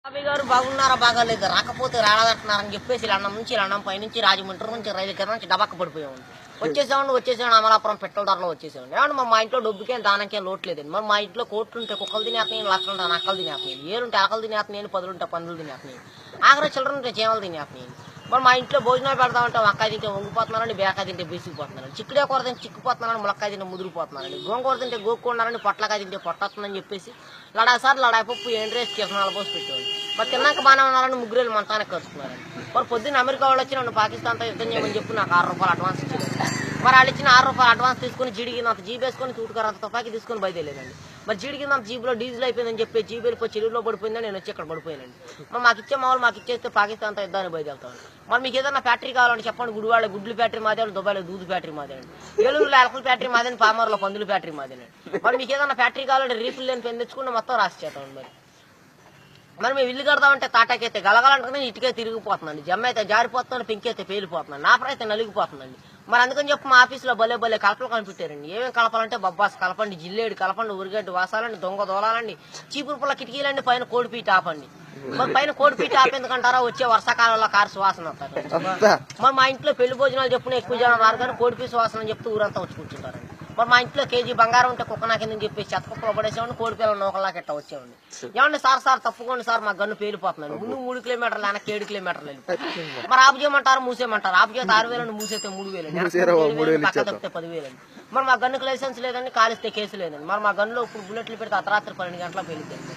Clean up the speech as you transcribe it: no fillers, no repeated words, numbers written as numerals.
బాబీ గారు బాగున్నారా బాగాలేదు రాకపోతే రాదంటున్నారని చెప్పేసి లండం నుంచి లండం పైనుంచి రాజమండ్రి నుంచి రైలు కింద నుంచి డబక్క పడిపోయాము. వచ్చేసామండి అమలాపురం పెట్రోల్ ధరలో వచ్చేసామండి. ఏమన్నా మా ఇంట్లో డబ్బుకేం దానికేం లోట్లేదండి. మరి మా ఇంట్లో కోట్లు ఉంటే కుక్కలు తినేస్తున్నాయి, లక్కలు నక్కలు తినేస్తున్నాయి, ఏరుంటే అలకలు తినేస్తున్నాయి, పదులుంటే పందులు తినేస్తున్నాయి, ఆఖరి చిల్లర ఉంటే చీమలు తినేస్తున్నాయి. మరి మా ఇంట్లో భోజనాలు పెడతామంటే వంకాయ తింటే వంగిపోతున్నారండి, బేకాయ తింటే బీసిపోతున్నారండి, చిక్కుడే కూర తింటే చిక్కుపోతున్నారని, ములక్కాయ తింటే ముదిరిపోతున్నారండి, గోంగూర తింటే గోక్కున్నారని, పొట్లకాయ తింటే పొట్టొస్తుందని చెప్పేసి లడాసారి లడాయి పప్పు ఎండ్రేసి కిసనాలు పోసి పెట్టేవాళ్ళు. మరి తిన్నాక బాగానే ఉన్నారని ముగ్గురేళ్ళు మంతానికి కలుసుకున్నారండి. మరి పొద్దున్న అమెరికా వాళ్ళు వచ్చి నన్ను పాకిస్తాన్తో యుద్ధం చేయమని చెప్పి నాకు ₹6 అడ్వాన్స్ ఇచ్చారు. మరి వాళ్ళు ఇచ్చిన ₹6 అడ్వాన్స్ తీసుకుని జీడికినంత జీబు వేసుకొని తూటుకారంత తుపాకి తీసుకొని బయలుదేరానండి. మరి జీడికినంత జీబులో డీజిల్ అయిపోయిందని చెప్పి జీబు వెళ్ళిపోయి చెరువులో పడిపోయిందని నేను వచ్చి ఇక్కడ పడిపోయానండి. మరి మాకు ఇచ్చే మామూలు మాకు ఇచ్చేస్తే పాకిస్తాన్తో యుద్ధాన్ని బయలుదేరుతాను. మరి మీకు ఏదైనా ఫ్యాక్టరీ కావాలంటే చెప్పండి. గుడివాడ గుడ్లు ఫ్యాక్టరీ మాదే, దుబాయ్లో దూదు ఫ్యాక్టరీ మాదేనండి, ఏలూరులో ఎలకల ఫ్యాక్టరీ మాదేని, పామర్లో పందుల ఫ్యాక్టరీ మాదేనండి. మరి మీకు ఏదైనా ఫ్యాక్టరీ కావాలంటే రీఫిల్ లేని పెన్ తెచ్చుకుంటే మొత్తం రాసి చేస్తామండి. మరి మేము ఇల్లు కడదామంటే తాటాకైతే గలగలంటే ఇటుకే తిరిగిపోతుందండి, జమ్మ అయితే జారిపోతుందని, పెంకైతే పేలిపోతుందండి, నాపర అయితే నలిగిపోతుందండి. మరి అందుకని చెప్పి మా ఆఫీసులో భలే కలపలు కనిపెట్టారండి. ఏమేమి కలపాలంటే బొబ్బాస్ కలపండి, జిల్లేడు కలపండి, ఉరిగడ్డి వాసాలండి, దొంగ దోలాలండి, చీపురు పుల్ల కిటికీలండి, పైన కోడిపీట ఆపండి. మరి పైన కోడిపీట ఆప ఎందుకంటారా, వచ్చే వర్షాకాలంలో కారు సువాసన వస్తారు. మరి మా ఇంట్లో పెళ్లి భోజనాలు చెప్పుకుని ఎక్కువ జనం రారు కానీ కోడిపీ సువాసన అని చెప్తూ ఊరంతా వచ్చి కూర్చుంటారండి. మరి మా ఇంట్లో కేజీ బంగారం ఉంటే కుక్క నాకెందుకు చెప్పేసి చెత్త కుక్కలో పడేసామండి, కోడి పిల్లలు నోకల్లాకి ఎట్లా వచ్చామండి. ఏమండి సార్ తప్పుకోండి సార్, మా గన్ను పేలిపోతున్నాను, ముందు 3 కిలోమీటర్లు వెనక్కి 7 కిలోమీటర్లు వెళ్ళి మరి ఆపు చేయమంటారు, మూసేయమంటారు. ఆపు చేస్తే 6,000, మూసేస్తే 3,000, పక్క తప్పితే 10,000. మరి మా గన్నుకు లైసెన్స్ లేదండి, కాలిస్తే కేసు లేదండి. మరి మా గన్నులో ఇప్పుడు బుల్లెట్లు పెడితే అర్ధరాత్రి 12 గంటల పేలిపోయింది.